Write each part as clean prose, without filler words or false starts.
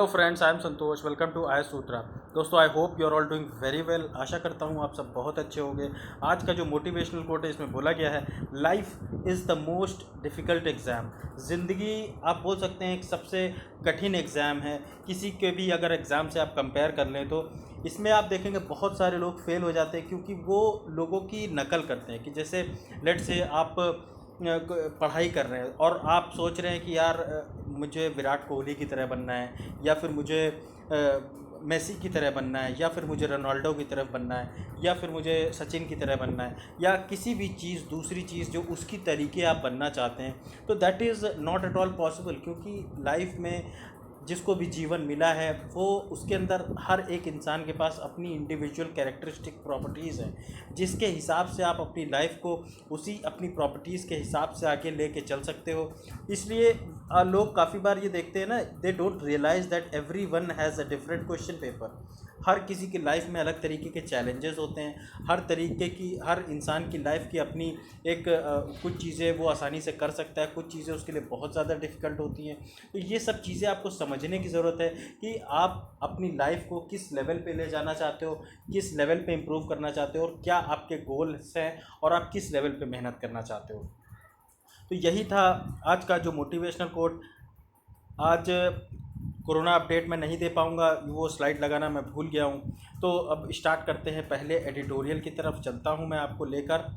Hello friends, I am Santosh. Welcome to I Sutra. दोस्तों, I hope you are all doing very well. आशा करता हूँ आप सब बहुत अच्छे होंगे। आज का जो मोटिवेशनल कोट है इसमें बोला गया है, life is the most difficult exam. ज़िंदगी आप बोल सकते हैं एक सबसे कठिन एग्ज़ाम है। किसी के भी अगर एग्ज़ाम से आप कंपेयर कर लें तो इसमें आप देखेंगे बहुत सारे लोग फेल हो जाते हैं क्योंकि वो लोगों की नकल करते हैं। कि जैसे लेट से आप पढ़ाई कर रहे हैं और आप सोच रहे हैं कि यार मुझे विराट कोहली की तरह बनना है, या फिर मुझे मेसी की तरह बनना है, या फिर मुझे रोनाल्डो की तरह बनना है, या फिर मुझे सचिन की तरह बनना है, या किसी भी चीज़ दूसरी चीज़ जो उसकी तरीके आप बनना चाहते हैं, तो that is not at all possible. क्योंकि लाइफ में जिसको भी जीवन मिला है वो उसके अंदर हर एक इंसान के पास अपनी इंडिविजुअल कैरेक्टरिस्टिक प्रॉपर्टीज़ हैं, जिसके हिसाब से आप अपनी लाइफ को उसी अपनी प्रॉपर्टीज़ के हिसाब से आगे लेके चल सकते हो। इसलिए लोग काफ़ी बार ये देखते हैं ना, they don't realise that everyone has a different question paper. हर किसी की लाइफ में अलग तरीके के चैलेंजेस होते हैं। हर इंसान की लाइफ की अपनी एक कुछ चीज़ें वो आसानी से कर सकता है, कुछ चीज़ें उसके लिए बहुत ज़्यादा डिफ़िकल्ट होती हैं। तो ये सब चीज़ें आपको समझने की ज़रूरत है कि आप अपनी लाइफ को किस लेवल पे ले जाना चाहते हो, किस लेवल पे इम्प्रूव करना चाहते हो, और क्या आपके गोल्स हैं और आप किस लेवल पे मेहनत करना चाहते हो। तो यही था आज का जो मोटिवेशनल कोट। आज कोरोना अपडेट मैं नहीं दे पाऊँगा, वो स्लाइड लगाना मैं भूल गया हूँ। तो अब स्टार्ट करते हैं। पहले एडिटोरियल की तरफ चलता हूँ मैं आपको लेकर।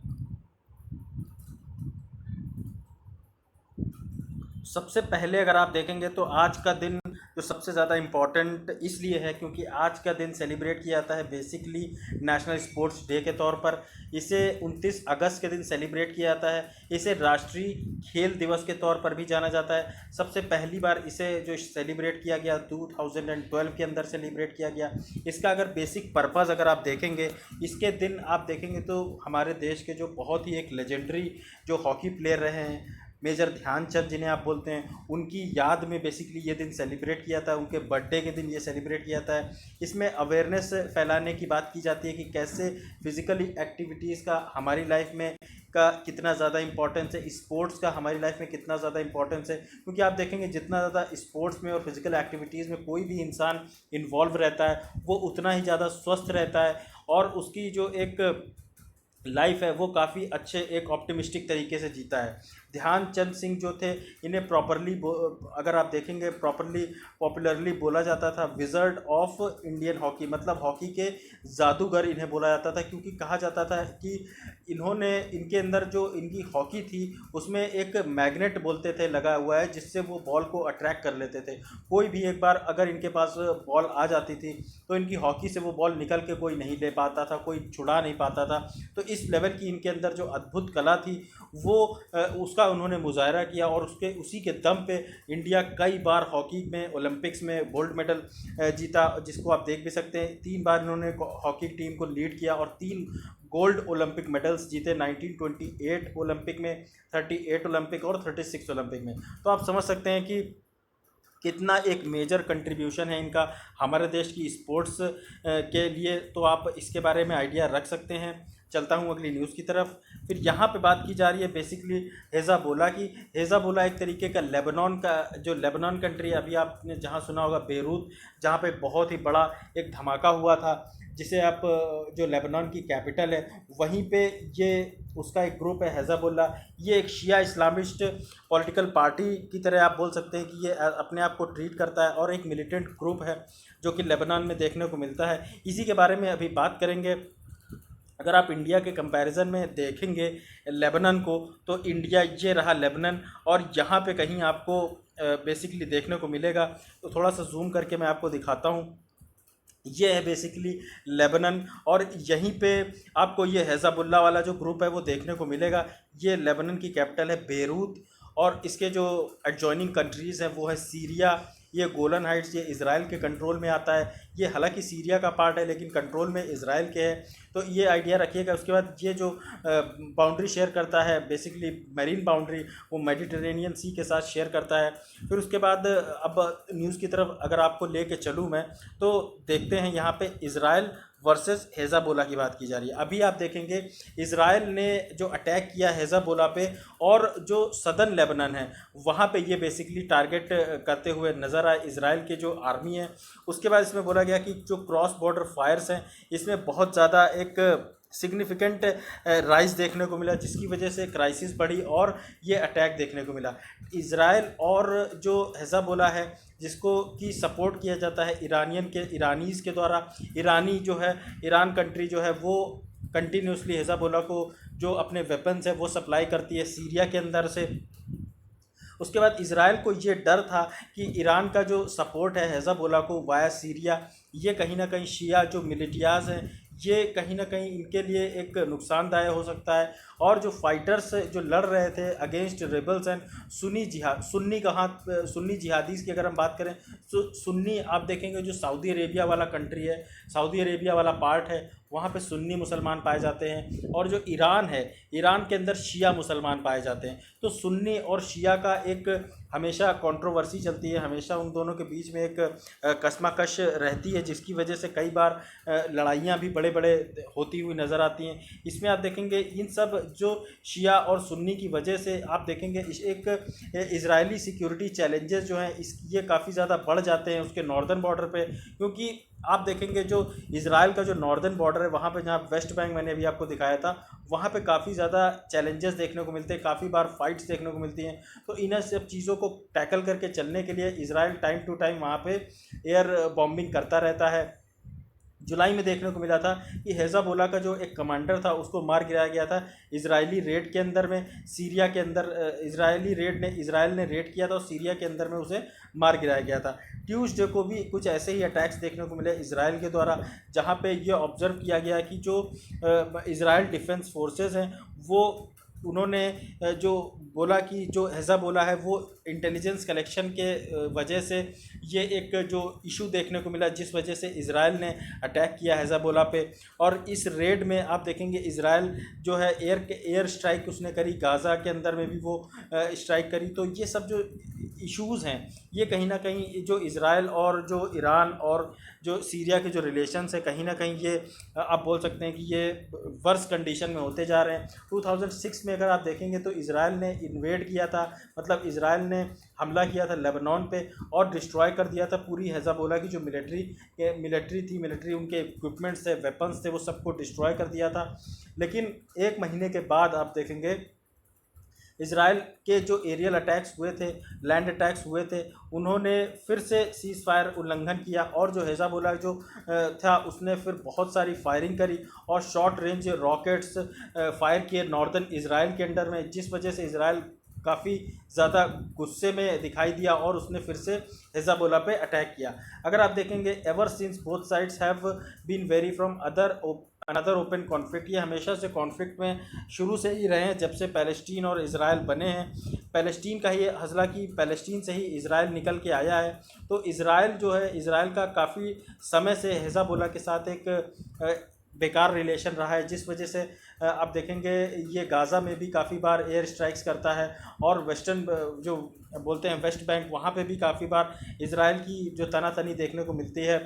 सबसे पहले अगर आप देखेंगे तो आज का दिन जो सबसे ज़्यादा इम्पॉर्टेंट इसलिए है क्योंकि आज का दिन सेलिब्रेट किया जाता है बेसिकली नेशनल स्पोर्ट्स डे के तौर पर। इसे 29 अगस्त के दिन सेलिब्रेट किया जाता है। इसे राष्ट्रीय खेल दिवस के तौर पर भी जाना जाता है। सबसे पहली बार इसे जो सेलिब्रेट किया गया 2012 के अंदर सेलिब्रेट किया गया। इसका अगर बेसिक पर्पज़ अगर आप देखेंगे, इसके दिन आप देखेंगे तो हमारे देश के जो बहुत ही एक लेजेंडरी जो हॉकी प्लेयर रहे हैं, मेजर ध्यानचंद जिन्हें आप बोलते हैं, उनकी याद में बेसिकली ये दिन सेलिब्रेट किया था। उनके बर्थडे के दिन ये सेलिब्रेट किया था। इसमें अवेयरनेस फैलाने की बात की जाती है कि कैसे फिज़िकली एक्टिविटीज़ का हमारी लाइफ में का कितना ज़्यादा इंपॉर्टेंस है, स्पोर्ट्स का हमारी लाइफ में कितना ज़्यादा इंपॉर्टेंस है। क्योंकि आप देखेंगे जितना ज़्यादा स्पोर्ट्स में और फिज़िकल एक्टिविटीज़ में कोई भी इंसान इन्वॉल्व रहता है, वो उतना ही ज़्यादा स्वस्थ रहता है और उसकी जो एक लाइफ है वो काफ़ी अच्छे एक ऑप्टिमिस्टिक तरीके से जीता है। ध्यानचंद सिंह जो थे, इन्हें प्रॉपरली अगर आप देखेंगे प्रॉपरली पॉपुलरली बोला जाता था विज़र्ड ऑफ इंडियन हॉकी, मतलब हॉकी के जादूगर इन्हें बोला जाता था। क्योंकि कहा जाता था कि इनके अंदर जो इनकी हॉकी थी उसमें एक मैग्नेट बोलते थे लगा हुआ है, जिससे वो बॉल को अट्रैक्ट कर लेते थे। कोई भी एक बार अगर इनके पास बॉल आ जाती थी तो इनकी हॉकी से वो बॉल निकल के कोई नहीं ले पाता था, कोई छुड़ा नहीं पाता था। तो इस लेवल की इनके अंदर जो अद्भुत कला थी वो उसका उन्होंने मुजाहरा किया, और उसी के दम पे इंडिया कई बार हॉकी में ओलंपिक्स में गोल्ड मेडल जीता, जिसको आप देख भी सकते हैं। 3 बार इन्होंने हॉकी टीम को लीड किया और 3 गोल्ड ओलंपिक मेडल्स जीते, 1928 ओलंपिक में, 38 ओलंपिक और 36 ओलंपिक में। तो आप समझ सकते हैं कि कितना एक मेजर कंट्रीब्यूशन है इनका हमारे देश की स्पोर्ट्स के लिए। तो आप इसके बारे में आइडिया रख सकते हैं। चलता हूँ अगली न्यूज़ की तरफ। फिर यहाँ पे बात की जा रही है बेसिकली हेज़ाबोला की। हेज़ाबोला एक तरीके का लेबनान का जो लेबनान कंट्री है, अभी आपने जहाँ सुना होगा बेरूत, जहाँ पे बहुत ही बड़ा एक धमाका हुआ था, जिसे आप जो लेबनान की कैपिटल है वहीं पे ये उसका एक ग्रुप है हेज़ाबोला। ये एक शिया इस्लामिस्ट पॉलिटिकल पार्टी की तरह आप बोल सकते हैं कि ये अपने आप को ट्रीट करता है, और एक मिलिटेंट ग्रुप है जो कि लेबनान में देखने को मिलता है। इसी के बारे में अभी बात करेंगे। अगर आप इंडिया के कंपैरिजन में देखेंगे लेबनान को, तो इंडिया ये रहा लेबनान, और यहाँ पे कहीं आपको बेसिकली देखने को मिलेगा। तो थोड़ा सा जूम करके मैं आपको दिखाता हूँ। ये है बेसिकली लेबनान, और यहीं पे आपको ये हेज़ाबुल्ला वाला जो ग्रुप है वो देखने को मिलेगा। ये लेबनान की कैपिटल है बेरूत, और इसके जो एडजॉइनिंग कंट्रीज़ हैं वो है सीरिया, ये गोलन हाइट्स, ये इज़राइल के कंट्रोल में आता है। ये हालांकि सीरिया का पार्ट है लेकिन कंट्रोल में इज़राइल के है। तो ये आइडिया रखिएगा। उसके बाद ये जो बाउंड्री शेयर करता है बेसिकली मैरीन बाउंड्री, वो मेडिटेरेनियन सी के साथ शेयर करता है। फिर उसके बाद अब न्यूज़ की तरफ अगर आपको ले कर चलूँ मैं, तो देखते हैं यहाँ पे इज़राइल वर्सेस हेज़ाबोला की बात की जा रही है। अभी आप देखेंगे इज़राइल ने जो अटैक किया हेज़ाबोला पे, और जो सदर्न लेबनान है वहाँ पे ये बेसिकली टारगेट करते हुए नज़र आए इज़राइल के जो आर्मी है। उसके बाद इसमें बोला गया कि जो क्रॉस बॉर्डर फायर्स हैं इसमें बहुत ज़्यादा एक सिग्निफिकेंट राइज देखने को मिला, जिसकी वजह से क्राइसिस बढ़ी और ये अटैक देखने को मिला। इज़राइल और जो हेज़ाबोला है जिसको की सपोर्ट किया जाता है ईरानीज़ के द्वारा, ईरानी जो है ईरान कंट्री जो है वो कंटिन्यूसली हेज़ाबोला को जो अपने वेपन्स है वो सप्लाई करती है सीरिया के अंदर से। उसके बाद इज़राइल को ये डर था कि ईरान का जो सपोर्ट है हेज़ाबोला को वाया सीरिया, ये कहीं ना कहीं शिया जो मिलिटियाज़ हैं ये कहीं ना कहीं इनके लिए एक नुकसानदायक हो सकता है। और जो फाइटर्स जो लड़ रहे थे अगेंस्ट रेबल्स एंड सुन्नी जिहादीज़ की अगर हम बात करें तो सुन्नी आप देखेंगे जो सऊदी अरेबिया वाला कंट्री है, सऊदी अरेबिया वाला पार्ट है, वहाँ पे सुन्नी मुसलमान पाए जाते हैं। और जो ईरान है, ईरान के अंदर शिया मुसलमान पाए जाते हैं। तो सुन्नी और शिया का एक हमेशा कंट्रोवर्सी चलती है, हमेशा उन दोनों के बीच में एक कशमकश रहती है, जिसकी वजह से कई बार लड़ाइयाँ भी बड़े बड़े होती हुई नज़र आती हैं। इसमें आप देखेंगे इन सब जो शिया और सुन्नी की वजह से आप देखेंगे एक इजरायली सिक्योरिटी चैलेंजेस जो हैं ये काफ़ी ज़्यादा बढ़ जाते हैं उसके नॉर्दर्न बॉर्डर पे। क्योंकि आप देखेंगे जो इज़राइल का जो नॉर्दर्न बॉर्डर है वहाँ पे, जहाँ वेस्ट बैंक मैंने अभी आपको दिखाया था, वहाँ पे काफ़ी ज़्यादा चैलेंजेस देखने को मिलते हैं, काफ़ी बार फाइट्स देखने को मिलती हैं। तो इन सब चीज़ों को टैकल करके चलने के लिए इज़राइल टाइम टू टाइम वहाँ पे एयर बॉम्बिंग करता रहता है। जुलाई में देखने को मिला था कि हेज़ाबोला का जो एक कमांडर था उसको मार गिराया गया था इजरायली रेड के अंदर में, सीरिया के अंदर इजराइल ने रेड किया था और सीरिया के अंदर में उसे मार गिराया गया था। ट्यूसडे को भी कुछ ऐसे ही अटैक्स देखने को मिले इजराइल के द्वारा, जहाँ पे ये ऑब्ज़र्व किया गया कि जो इजराइल डिफेंस फोर्सेस हैं वो उन्होंने जो बोला कि जो हेज़ाबोला है वो इंटेलिजेंस कलेक्शन के वजह से ये एक जो इशू देखने को मिला, जिस वजह से इज़राइल ने अटैक किया हेज़ाबोला पे। और इस रेड में आप देखेंगे इज़राइल जो है एयर स्ट्राइक उसने करी, गाज़ा के अंदर में भी वो स्ट्राइक करी। तो ये सब जो इश्यूज़ हैं ये कहीं ना कहीं जो इज़राइल और जो ईरान और जो सीरिया के जो रिलेशंस है कहीं ना कहीं ये आप बोल सकते हैं कि ये वर्स कंडीशन में होते जा रहे हैं। 2006 में अगर आप देखेंगे तो इज़राइल ने इन्वेड किया था, मतलब इज़राइल ने हमला किया था लेबनान पे और डिस्ट्रॉय कर दिया था पूरी हेज़ाबोला की जो मिलिट्री उनके इक्विपमेंट्स थे, वेपन्स थे, वो सबको डिस्ट्रॉय कर दिया था। लेकिन एक महीने के बाद आप देखेंगे इज़राइल के जो एरियल अटैक्स हुए थे, लैंड अटैक्स हुए थे, उन्होंने फिर से सीज़ फायर उल्लंघन किया और जो हेज़ाबोला जो था उसने फिर बहुत सारी फायरिंग करी और शॉर्ट रेंज रॉकेट्स फायर किए नॉर्दर्न इज़राइल के अंडर में, जिस वजह से इज़राइल काफ़ी ज़्यादा गुस्से में दिखाई दिया और उसने फिर से हेज़ाबोला पे अटैक किया। अगर आप देखेंगे ever since both sides have been very from another open conflict, ये हमेशा से कॉन्फ्लिक्ट में शुरू से ही रहे हैं जब से पैलेस्टीन और इज़राइल बने हैं। पैलेस्टीन का ये हज़ला कि पैलेस्टीन से ही इज़राइल निकल के आया है। तो इज़राइल जो है, इज़राइल का काफ़ी समय से हेज़ाबोला के साथ एक बेकार रिलेशन रहा है, जिस वजह से आप देखेंगे ये गाज़ा में भी काफ़ी बार एयर स्ट्राइक्स करता है और वेस्टर्न जो बोलते हैं वेस्ट बैंक, वहाँ पे भी काफ़ी बार इज़राइल की जो तनातनी देखने को मिलती है।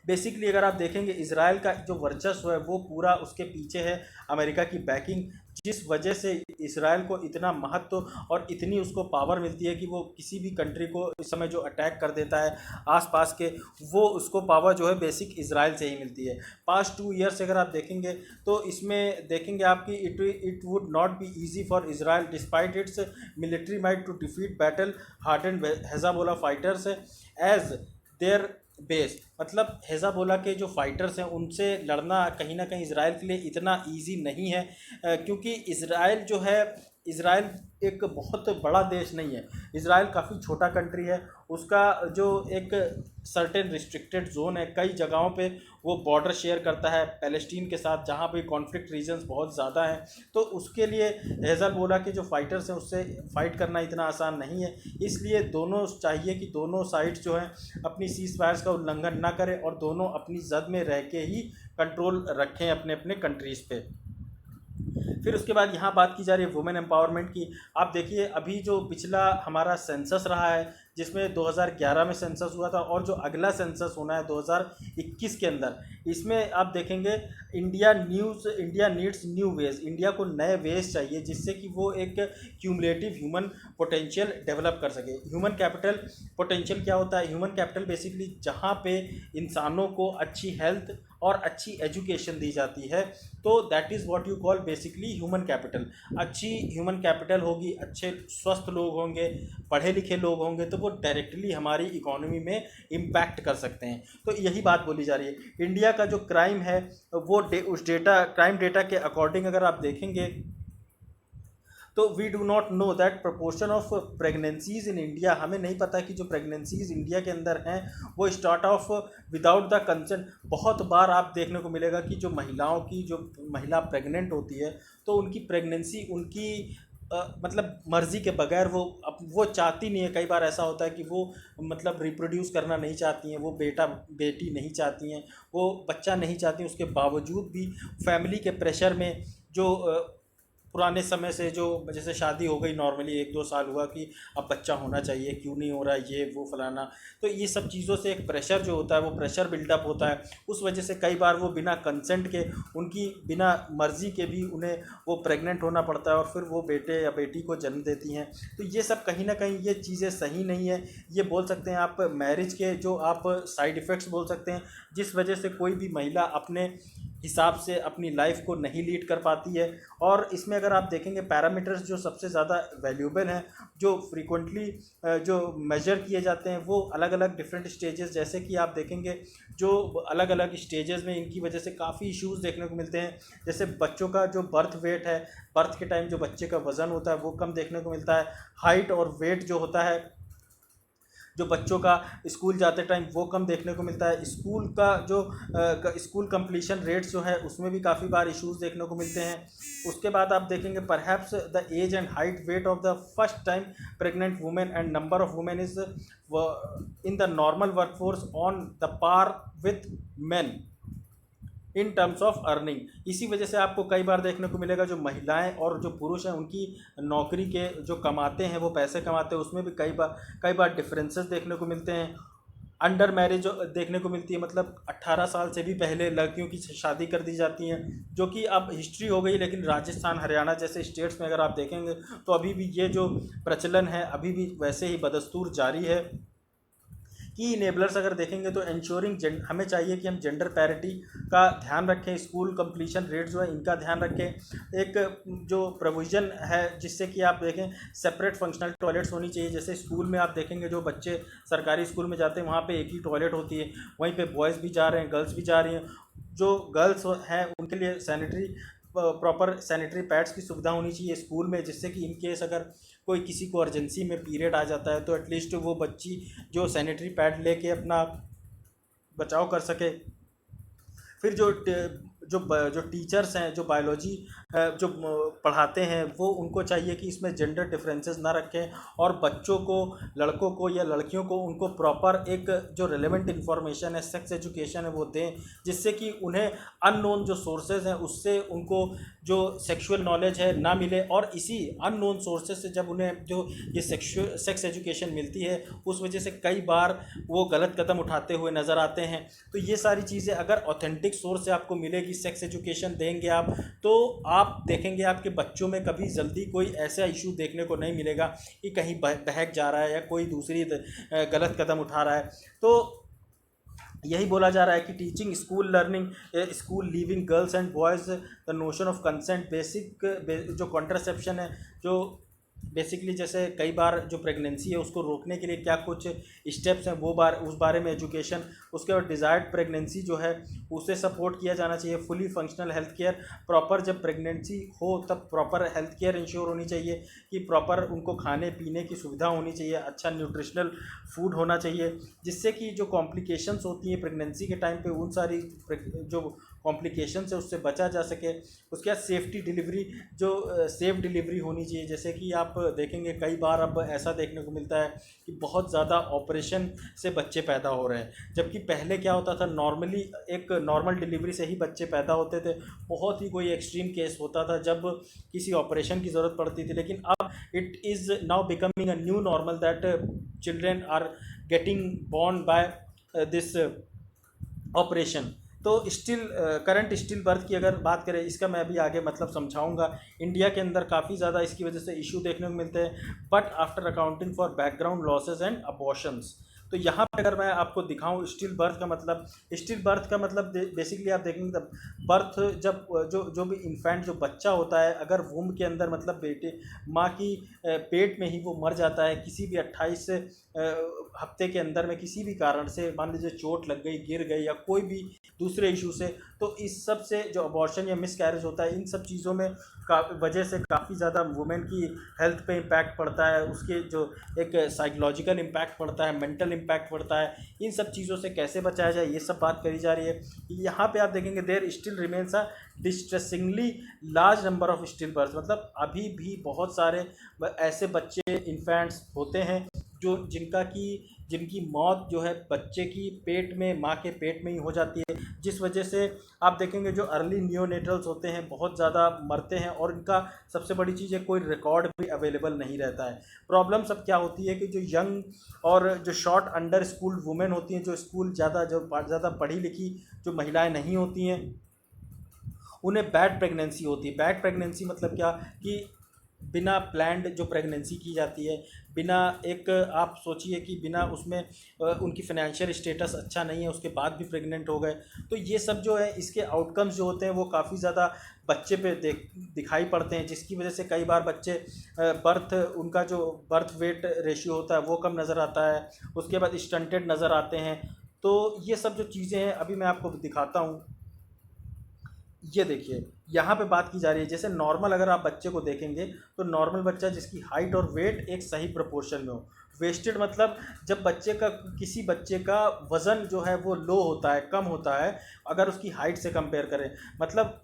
बेसिकली अगर आप देखेंगे इज़राइल का जो वर्चस्व है वो पूरा उसके पीछे है अमेरिका की बैकिंग, जिस वजह से इज़राइल को इतना महत्व और इतनी उसको पावर मिलती है कि वो किसी भी कंट्री को इस समय जो अटैक कर देता है आसपास के, वो उसको पावर जो है बेसिक इज़राइल से ही मिलती है। पास्ट 2 ईयर से अगर आप देखेंगे तो इसमें देखेंगे आपकी it would not be easy for Israel despite its military might to defeat battle hardened Hezbollah fighters as their base. मतलब हेज़ाबोला के जो फाइटर्स हैं उनसे लड़ना कहीं ना कहीं इज़राइल के लिए इतना इजी नहीं है, क्योंकि इज़राइल जो है, इज़राइल एक बहुत बड़ा देश नहीं है, इज़राइल काफ़ी छोटा कंट्री है। उसका जो एक सर्टेन रिस्ट्रिक्टेड जोन है, कई जगहों पे वो बॉर्डर शेयर करता है पैलेस्टीन के साथ, जहाँ पे कॉन्फ्लिक्ट रीजन्स बहुत ज़्यादा हैं। तो उसके लिए हेज़ाबोला के जो फाइटर्स हैं उससे फ़ाइट करना इतना आसान नहीं है। इसलिए दोनों चाहिए कि दोनों साइड्स जो हैं अपनी सीज़ फायर्स का उल्लंघन ना करें और दोनों अपनी जद में रह के ही कंट्रोल रखें अपने अपने कंट्रीज़ पे। फिर उसके बाद यहाँ बात की जा रही है वुमेन एम्पावरमेंट की। आप देखिए अभी जो पिछला हमारा सेंसस रहा है जिसमें 2011 में सेंसस हुआ था, और जो अगला सेंसस होना है 2021 के अंदर, इसमें आप देखेंगे India needs new ways, India को नए वेज चाहिए जिससे कि वो एक क्यूमुलेटिव ह्यूमन पोटेंशियल डेवलप कर सके। ह्यूमन कैपिटल पोटेंशियल क्या होता है? ह्यूमन कैपिटल बेसिकली जहाँ पे इंसानों को अच्छी हेल्थ और अच्छी एजुकेशन दी जाती है, तो that is what you call basically human capital. अच्छी ह्यूमन कैपिटल होगी, अच्छे स्वस्थ लोग होंगे, पढ़े लिखे लोग होंगे, तो वो डायरेक्टली हमारी इकोनॉमी में इम्पैक्ट कर सकते हैं। तो यही बात बोली जा रही है। इंडिया का जो क्राइम है वो उस क्राइम डेटा के अकॉर्डिंग अगर आप देखेंगे तो we do not know that proportion of pregnancies in India, हमें नहीं पता कि जो प्रेगनेंसीज इंडिया के अंदर हैं वो start of without the consent. बहुत बार आप देखने को मिलेगा कि जो महिला प्रेग्नेंट होती है तो उनकी प्रेगनेंसी उनकी मतलब मर्ज़ी के बगैर वो चाहती नहीं है। कई बार ऐसा होता है कि वो मतलब रिप्रोड्यूस करना नहीं चाहती हैं, वो बेटी नहीं चाहती हैं, वो बच्चा नहीं चाहती हैं, उसके बावजूद भी फैमिली के प्रेशर में जो पुराने समय से जो जैसे शादी हो गई नॉर्मली 1-2 साल हुआ कि अब बच्चा होना चाहिए, क्यों नहीं हो रहा है, ये वो फलाना, तो ये सब चीज़ों से एक प्रेशर जो होता है वो प्रेशर बिल्डअप होता है। उस वजह से कई बार वो बिना कंसेंट के, उनकी बिना मर्ज़ी के भी उन्हें वो प्रेग्नेंट होना पड़ता है और फिर वो बेटे या बेटी को जन्म देती हैं। तो ये सब कहीं ना कहीं ये चीज़ें सही नहीं है। ये बोल सकते हैं आप मैरिज के जो आप साइड इफ़ेक्ट्स बोल सकते हैं, जिस वजह से कोई भी महिला अपने हिसाब से अपनी लाइफ को नहीं लीड कर पाती है। और इसमें अगर आप देखेंगे पैरामीटर्स जो सबसे ज़्यादा वैल्यूएबल हैं, जो फ्रीक्वेंटली जो मेजर किए जाते हैं, वो अलग अलग डिफरेंट स्टेजेस, जैसे कि आप देखेंगे जो अलग अलग स्टेजेस में इनकी वजह से काफ़ी इश्यूज़ देखने को मिलते हैं। जैसे बच्चों का जो बर्थ वेट है, बर्थ के टाइम जो बच्चे का वज़न होता है वो कम देखने को मिलता है। हाइट और वेट जो होता है जो बच्चों का स्कूल जाते टाइम वो कम देखने को मिलता है। स्कूल का जो स्कूल कंप्लीशन रेट्स जो है उसमें भी काफ़ी बार इश्यूज़ देखने को मिलते हैं। उसके बाद आप देखेंगे perhaps the age and height weight of the first time pregnant women and number of women is in the normal workforce on the par with men in terms of earning. इसी वजह से आपको कई बार देखने को मिलेगा जो महिलाएं और जो पुरुष हैं उनकी नौकरी के जो कमाते हैं, वो पैसे कमाते हैं, उसमें भी कई बार डिफरेंसेस देखने को मिलते हैं। अंडर मैरिज देखने को मिलती है, मतलब 18 साल से भी पहले लड़कियों की शादी कर दी जाती हैं, जो कि अब हिस्ट्री हो गई। लेकिन राजस्थान, हरियाणा जैसे स्टेट्स में अगर आप देखेंगे तो अभी भी ये जो प्रचलन है अभी भी वैसे ही बदस्तूर जारी है। की इनेबलर्स अगर देखेंगे तो इंश्योरिंग हमें चाहिए कि हम जेंडर पैरिटी का ध्यान रखें, स्कूल कंप्लीशन रेट जो है इनका ध्यान रखें। एक जो प्रोविज़न है जिससे कि आप देखें सेपरेट फंक्शनल टॉयलेट्स होनी चाहिए। जैसे स्कूल में आप देखेंगे जो बच्चे सरकारी स्कूल में जाते हैं वहाँ पे एक ही टॉयलेट होती है, वहीं पे बॉयज़ भी जा रहे हैं, गर्ल्स भी जा रही हैं। जो गर्ल्स हैं उनके लिए प्रॉपर सैनिटरी पैड्स की सुविधा होनी चाहिए स्कूल में, जिससे कि इन केस अगर कोई किसी को अर्जेंसी में पीरियड आ जाता है तो एटलीस्ट वो बच्ची जो सैनिटरी पैड लेके अपना बचाव कर सके। फिर जो टीचर्स हैं जो बायोलॉजी जो पढ़ाते हैं वो उनको चाहिए कि इसमें जेंडर डिफरेंसेस ना रखें और बच्चों को, लड़कों को या लड़कियों को, उनको प्रॉपर एक जो रिलेवेंट इन्फॉर्मेशन है, सेक्स एजुकेशन है वो दें, जिससे कि उन्हें अननोन जो सोर्सेज हैं उससे उनको जो सेक्सुअल नॉलेज है ना मिले। और इसी अननोन सोर्सेज से जब उन्हें जो ये सेक्स एजुकेशन मिलती है उस वजह से कई बार वो गलत कदम उठाते हुए नज़र आते हैं। तो ये सारी चीज़ें अगर ऑथेंटिक सोर्स से आपको मिलेगी, सेक्स एजुकेशन देंगे आप, तो आप देखेंगे आपके बच्चों में कभी जल्दी कोई ऐसा इशू देखने को नहीं मिलेगा कि कहीं बहक जा रहा है या कोई दूसरी गलत कदम उठा रहा है। तो यही बोला जा रहा है कि teaching school learning school leaving girls and boys the notion of consent, जो कॉन्ट्रासेप्शन है, जो बेसिकली जैसे कई बार जो प्रेगनेंसी है उसको रोकने के लिए क्या कुछ स्टेप्स हैं वो उस बारे में एजुकेशन। उसके बाद डिज़ायर्ड प्रेगनेंसी जो है उसे सपोर्ट किया जाना चाहिए। Fully functional health care, proper जब प्रेगनेंसी हो तब प्रॉपर हेल्थ केयर इंश्योर होनी चाहिए कि प्रॉपर उनको खाने पीने की सुविधा होनी चाहिए, अच्छा न्यूट्रिशनल फूड होना चाहिए, जिससे कि जो कॉम्प्लिकेशंस होती हैं प्रेगनेंसी के टाइम पे उन सारी जो कॉम्प्लिकेशन से उससे बचा जा सके। उसके बाद सेफ्टी डिलीवरी, जो सेफ़ डिलीवरी होनी चाहिए। जैसे कि आप देखेंगे कई बार अब ऐसा देखने को मिलता है कि बहुत ज़्यादा ऑपरेशन से बच्चे पैदा हो रहे हैं, जबकि पहले क्या होता था, नॉर्मली एक नॉर्मल डिलीवरी से ही बच्चे पैदा होते थे। बहुत ही कोई एक्सट्रीम केस होता था जब किसी ऑपरेशन की ज़रूरत पड़ती थी, लेकिन अब it is now becoming a new normal that children are getting born by this operation. तो स्टिल करंट स्टिल बर्थ की अगर बात करें, इसका मैं अभी आगे मतलब समझाऊंगा। इंडिया के अंदर काफ़ी ज़्यादा इसकी वजह से इशू देखने को मिलते हैं, but after accounting for background losses and abortions. तो यहाँ पे अगर मैं आपको दिखाऊं स्टिल बर्थ का मतलब, स्टिल बर्थ का मतलब बेसिकली आप देखेंगे तब बर्थ, जब जो भी इन्फेंट, जो बच्चा होता है, अगर वुम के अंदर मतलब बेटे माँ की पेट में ही वो मर जाता है किसी भी 28 हफ्ते के अंदर में, किसी भी कारण से, मान लीजिए चोट लग गई, गिर गई, या कोई भी दूसरे इशू से, तो इस सब से जो अबॉर्शन या मिस कैरेज होता है, इन सब चीज़ों में वजह से काफ़ी ज़्यादा वुमेन की हेल्थ पे इम्पैक्ट पड़ता है, उसके जो एक साइकोलॉजिकल इम्पैक्ट पड़ता है, मेंटल इम्पैक्ट पड़ता है। इन सब चीज़ों से कैसे बचाया जाए, ये सब बात करी जा रही है। यहाँ पे आप देखेंगे there still remains a distressingly large number of still birth, मतलब अभी भी बहुत सारे ऐसे बच्चे इन्फेंट्स होते हैं जो जिनकी मौत जो है बच्चे की पेट में, माँ के पेट में ही हो जाती है, जिस वजह से आप देखेंगे जो अर्ली नियोनेटल्स होते हैं बहुत ज़्यादा मरते हैं, और इनका सबसे बड़ी चीज़ है कोई रिकॉर्ड भी अवेलेबल नहीं रहता है। प्रॉब्लम सब क्या होती है कि जो यंग और जो शॉर्ट अंडर स्कूल वुमेन होती हैं, जो स्कूल ज़्यादा पढ़ी लिखी जो महिलाएं नहीं होती हैं, उन्हें बैड प्रेगनेंसी होती है। बैड प्रेगनेंसी मतलब क्या कि बिना प्लान्ड जो प्रेगनेंसी की जाती है, बिना एक, आप सोचिए कि बिना उसमें उनकी फाइनेंशियल स्टेटस अच्छा नहीं है, उसके बाद भी प्रेग्नेंट हो गए, तो ये सब जो है इसके आउटकम्स जो होते हैं वो काफ़ी ज़्यादा बच्चे पे दिखाई पड़ते हैं, जिसकी वजह से कई बार बच्चे उनका जो बर्थ वेट रेशियो होता है वो कम नज़र आता है, उसके बाद स्टंटेड नज़र आते हैं। तो ये सब जो चीज़ें हैं अभी मैं आपको दिखाता हूँ। ये देखिए यहाँ पे बात की जा रही है, जैसे नॉर्मल अगर आप बच्चे को देखेंगे तो नॉर्मल बच्चा जिसकी हाइट और वेट एक सही प्रोपोर्शन में हो। वेस्टेड मतलब जब किसी बच्चे का वज़न जो है वो लो होता है, कम होता है, अगर उसकी हाइट से कंपेयर करें, मतलब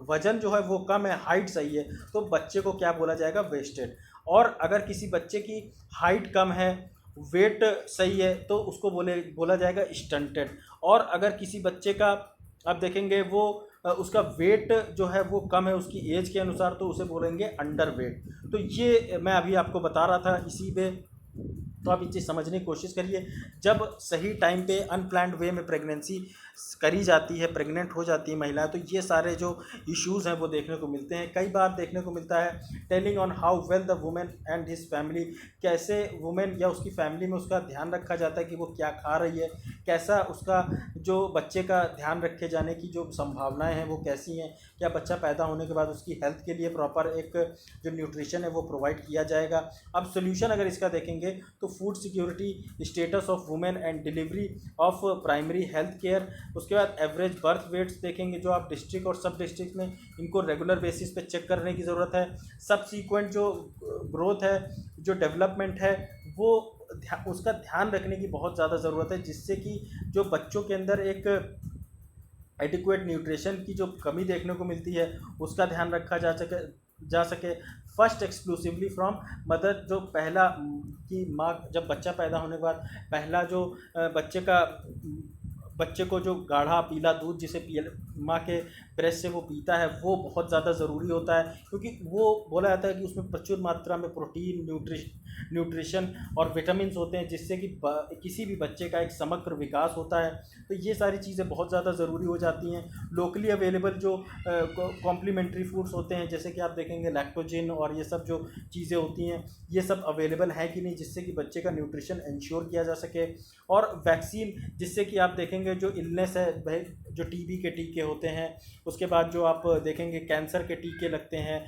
वज़न जो है वो कम है, हाइट सही है, तो बच्चे को क्या बोला जाएगा, वेस्टेड। और अगर किसी बच्चे की हाइट कम है, वेट सही है, तो उसको बोला जाएगा स्टंटेड। और अगर किसी बच्चे का आप देखेंगे वो उसका वेट जो है वो कम है उसकी एज के अनुसार, तो उसे बोलेंगे अंडर वेट। तो ये मैं अभी आपको बता रहा था इसी पे, तो आप ये चीज़ समझने की कोशिश करिए। जब सही टाइम पे अनप्लान्ड वे में प्रेगनेंसी करी जाती है, प्रेग्नेंट हो जाती है महिला, तो ये सारे जो इश्यूज़ हैं वो देखने को मिलते हैं। कई बार देखने को मिलता है telling on how well the women and his family, कैसे वुमेन या उसकी फैमिली में उसका ध्यान रखा जाता है कि वो क्या खा रही है, कैसा उसका जो बच्चे का ध्यान रखे जाने की जो संभावनाएं हैं वो कैसी हैं, क्या बच्चा पैदा होने के बाद उसकी हेल्थ के लिए प्रॉपर एक जो न्यूट्रिशन है वो प्रोवाइड किया जाएगा। अब सोल्यूशन अगर इसका देखेंगे तो food security, status of women and delivery of primary health care, उसके बाद एवरेज बर्थ वेट्स देखेंगे जो आप डिस्ट्रिक्ट और सब डिस्ट्रिक्ट में इनको रेगुलर बेसिस पे चेक करने की ज़रूरत है। सबसीक्वेंट जो ग्रोथ है, जो डेवलपमेंट है, वो उसका ध्यान रखने की बहुत ज़्यादा ज़रूरत है, जिससे कि जो बच्चों के अंदर एक एडिक्वेट न्यूट्रिशन की जो कमी देखने को मिलती है उसका ध्यान रखा जा सके। फर्स्ट एक्सक्लूसिवली फ्रॉम मदर, जो पहला कि माँ जब बच्चा पैदा होने के बाद पहला जो बच्चे को जो गाढ़ा पीला दूध जिसे माँ के ब्रेस्ट से वो पीता है वो बहुत ज़्यादा ज़रूरी होता है, क्योंकि वो बोला जाता है कि उसमें प्रचुर मात्रा में प्रोटीन, न्यूट्रिशन और विटामिन्स होते हैं, जिससे कि किसी भी बच्चे का एक समग्र विकास होता है। तो ये सारी चीज़ें बहुत ज़्यादा ज़रूरी हो जाती हैं। लोकली अवेलेबल जो कॉम्प्लीमेंट्री फूड्स होते हैं, जैसे कि आप देखेंगे लैक्टोजिन और ये सब जो चीज़ें होती हैं, ये सब अवेलेबल है कि नहीं, जिससे कि बच्चे का न्यूट्रिशन इंश्योर किया जा सके। और वैक्सीन, जिससे कि आप देखेंगे जो इलनेस है, जो टीबी के टीके होते हैं, उसके बाद जो आप देखेंगे कैंसर के टीके लगते हैं,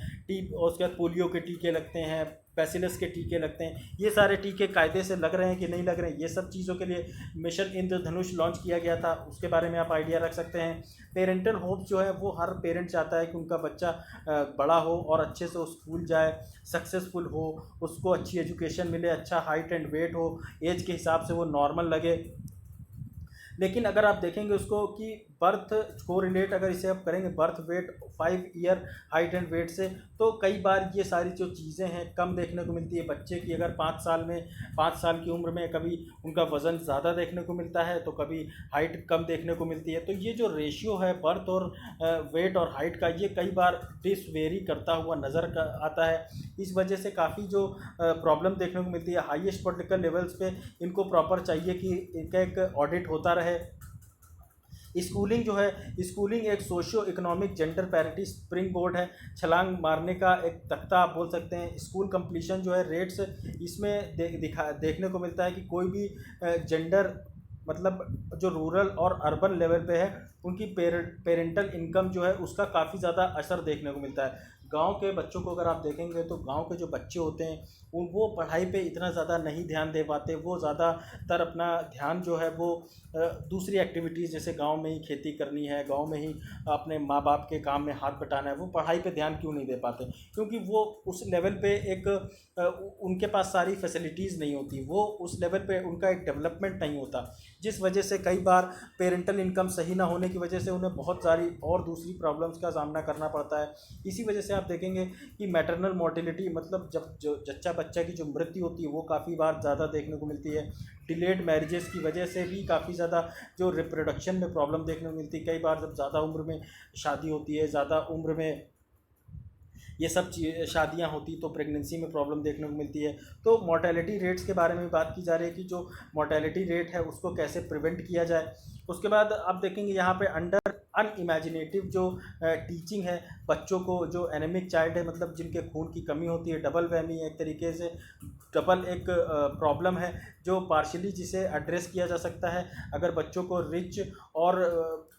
और उसके बाद पोलियो के टीके लगते हैं, बैसिलस के टीके लगते हैं, ये सारे टीके कायदे से लग रहे हैं कि नहीं लग रहे हैं, ये सब चीज़ों के लिए मिशन इंद्रधनुष लॉन्च किया गया था, उसके बारे में आप आइडिया रख सकते हैं। पेरेंटल होप जो है वो हर पेरेंट चाहता है कि उनका बच्चा बड़ा हो और अच्छे से स्कूल जाए, सक्सेसफुल हो, उसको अच्छी एजुकेशन मिले, अच्छा हाइट एंड वेट हो, एज के हिसाब से वो नॉर्मल लगे। लेकिन अगर आप देखेंगे उसको कि बर्थ को रिलेट अगर इसे आप करेंगे birth weight 5 year height and weight से, तो कई बार ये सारी जो चीज़ें हैं कम देखने को मिलती है। बच्चे की अगर 5 साल की उम्र में कभी उनका वज़न ज़्यादा देखने को मिलता है तो कभी हाइट कम देखने को मिलती है। तो ये जो रेशियो है बर्थ और वेट और हाइट का, ये कई बार डिसवेरी करता हुआ नज़र आता है। इस वजह से काफ़ी जो प्रॉब्लम देखने को मिलती है। हाईएस्ट पॉलिटिकल लेवल्स पे इनको प्रॉपर चाहिए कि इनका एक ऑडिट होता रहे। स्कूलिंग जो है, स्कूलिंग एक socio economic gender parity spring board है, छलांग मारने का एक तख्ता आप बोल सकते हैं। स्कूल कंप्लीशन जो है रेट्स इसमें देखने को मिलता है कि कोई भी जेंडर मतलब जो रूरल और अर्बन लेवल पे है उनकी पेरेंटल इनकम जो है उसका काफ़ी ज़्यादा असर देखने को मिलता है। गांव के बच्चों को अगर आप देखेंगे तो गांव के जो बच्चे होते हैं वो पढ़ाई पे इतना ज़्यादा नहीं ध्यान दे पाते। वो ज़्यादातर अपना ध्यान जो है वो दूसरी एक्टिविटीज़, जैसे गांव में ही खेती करनी है, गांव में ही अपने माँ बाप के काम में हाथ बटाना है, वो पढ़ाई पे ध्यान क्यों नहीं दे पाते? क्योंकि वो उस लेवल पे एक उनके पास सारी फैसिलिटीज़ नहीं होती, वो उस लेवल पे उनका एक डेवलपमेंट नहीं होता, जिस वजह से कई बार पेरेंटल इनकम सही ना होने की वजह से उन्हें बहुत सारी और दूसरी प्रॉब्लम्स का सामना करना पड़ता है। इसी वजह से आप देखेंगे कि मैटरनल मोर्टिलिटी मतलब जब जो जच्चा बच्चा की जो मृत्यु होती है वो काफ़ी बार ज़्यादा देखने को मिलती है। डिलेड मैरिजेस की वजह से भी काफ़ी ज़्यादा जो रिप्रोडक्शन में प्रॉब्लम देखने को मिलती है। कई बार जब ज़्यादा उम्र में शादी होती है, ज़्यादा उम्र में ये सब शादियाँ होती तो प्रेगनेंसी में प्रॉब्लम देखने को मिलती है। तो मोर्टेलिटी रेट्स के बारे में बात की जा रही है कि जो मोर्टेलिटी रेट है उसको कैसे प्रिवेंट किया जाए। उसके बाद आप देखेंगे यहाँ पे अंडर अनइमेजिनेटिव जो टीचिंग है बच्चों को, जो एनेमिक चाइल्ड है मतलब जिनके खून की कमी होती है, डबल वैमी एक तरीके से डबल एक प्रॉब्लम है जो पार्शियली जिसे एड्रेस किया जा सकता है अगर बच्चों को रिच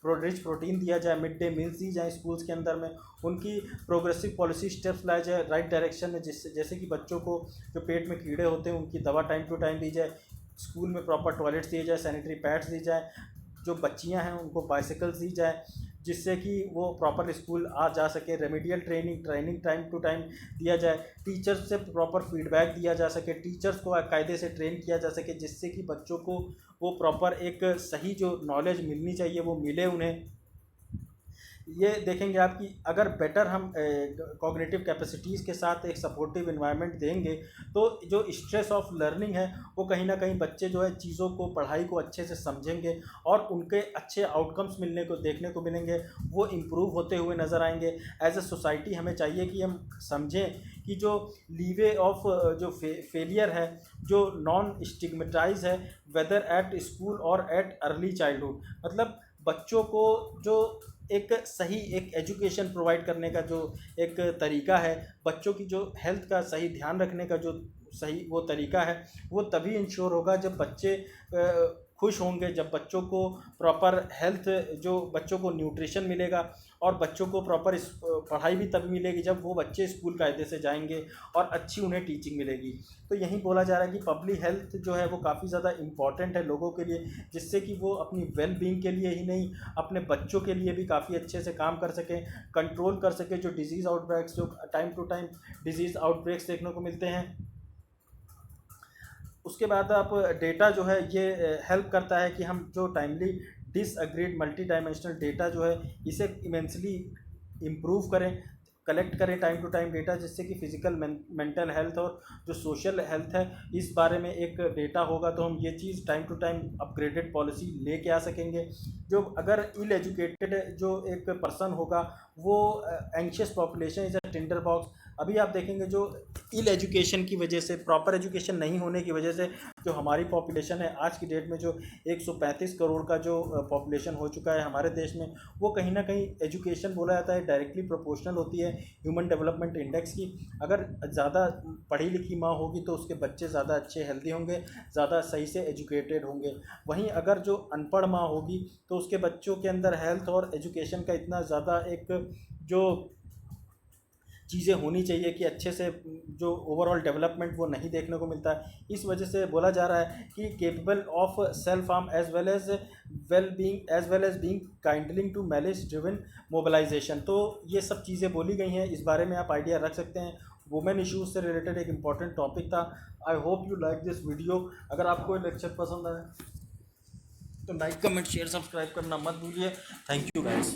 प्रोटीन दिया जाए, मिड डे मील्स दी जाए स्कूल्स के अंदर में, उनकी प्रोग्रेसिव पॉलिसी स्टेप्स लाए जाए राइट डायरेक्शन में, जिससे जैसे कि बच्चों को जो पेट में कीड़े होते हैं उनकी दवा टाइम टू टाइम दी जाए, स्कूल में प्रॉपर टॉयलेट्स दिए जाए, सैनिटरी पैड्स दी जाए, जो बच्चियां हैं उनको बाइसिकल्स दी जाए जिससे कि वो प्रॉपर स्कूल आ जा सके, remedial training time to time दिया जाए, टीचर्स से प्रॉपर फीडबैक दिया जा सके, टीचर्स को कायदे से ट्रेन किया जा सके जिससे कि बच्चों को वो प्रॉपर एक सही जो नॉलेज मिलनी चाहिए वो मिले उन्हें। ये देखेंगे आपकी अगर बेटर हम कॉग्निटिव कैपेसिटीज़ के साथ एक सपोर्टिव इन्वायरमेंट देंगे तो जो स्ट्रेस ऑफ लर्निंग है वो कहीं ना कहीं बच्चे जो है चीज़ों को, पढ़ाई को अच्छे से समझेंगे और उनके अच्छे आउटकम्स मिलने को देखने को मिलेंगे, वो इम्प्रूव होते हुए नज़र आएंगे। एज ए सोसाइटी हमें चाहिए कि हम समझें कि जो लीवे ऑफ जो फेलियर है जो नॉन स्टिग्मेटाइज है वेदर एट स्कूल और एट अर्ली चाइल्डहुड, मतलब बच्चों को जो एक सही एक एजुकेशन प्रोवाइड करने का जो एक तरीका है, बच्चों की जो हेल्थ का सही ध्यान रखने का जो सही वो तरीका है, वो तभी इंश्योर होगा जब बच्चे खुश होंगे, जब बच्चों को प्रॉपर हेल्थ, जो बच्चों को न्यूट्रिशन मिलेगा और बच्चों को प्रॉपर पढ़ाई भी तभी मिलेगी जब वो बच्चे स्कूल कायदे से जाएंगे और अच्छी उन्हें टीचिंग मिलेगी। तो यही बोला जा रहा है कि पब्लिक हेल्थ जो है वो काफ़ी ज़्यादा इम्पॉर्टेंट है लोगों के लिए, जिससे कि वो अपनी वेल बीइंग के लिए ही नहीं अपने बच्चों के लिए भी काफ़ी अच्छे से काम कर सकें, कंट्रोल कर सकें जो डिजीज़ आउटब्रेक्स, जो time to time disease outbreaks देखने को मिलते हैं। उसके बाद आप डेटा जो है ये हेल्प करता है कि हम जो timely disagreed multi dimensional data जो है इसे इमेंसली इम्प्रूव करें, कलेक्ट करें टाइम टू टाइम डेटा, जिससे कि फिजिकल मेंटल हेल्थ और जो सोशल हेल्थ है इस बारे में एक डेटा होगा तो हम ये चीज़ time to time upgraded policy लेके आ सकेंगे। जो अगर इल एजुकेटेड जो एक पर्सन होगा वो anxious population is a Tinder box. अभी आप देखेंगे जो इल एजुकेशन की वजह से, प्रॉपर एजुकेशन नहीं होने की वजह से जो हमारी पॉपुलेशन है आज की डेट में जो 135 करोड़ का जो पॉपुलेशन हो चुका है हमारे देश में, वो कहीं ना कहीं एजुकेशन बोला जाता है डायरेक्टली प्रोपोर्शनल होती है ह्यूमन डेवलपमेंट इंडेक्स की। अगर ज़्यादा पढ़ी लिखी माँ होगी तो उसके बच्चे ज़्यादा अच्छे हेल्दी होंगे, ज़्यादा सही से एजुकेटेड होंगे। वहीं अगर जो अनपढ़ माँ होगी तो उसके बच्चों के अंदर हेल्थ और एजुकेशन का इतना ज़्यादा एक जो चीज़ें होनी चाहिए कि अच्छे से जो ओवरऑल डेवलपमेंट वो नहीं देखने को मिलता है। इस वजह से बोला जा रहा है कि capable of self harm as well as being kindling to malice driven mobilisation. तो ये सब चीज़ें बोली गई हैं, इस बारे में आप आइडिया रख सकते हैं। वुमेन इश्यूज़ से रिलेटेड एक इम्पॉर्टेंट टॉपिक था। आई hope you like this video. अगर आपको ये लेक्चर पसंद आए तो लाइक कमेंट शेयर सब्सक्राइब करना मत भूलिए। Thank you guys.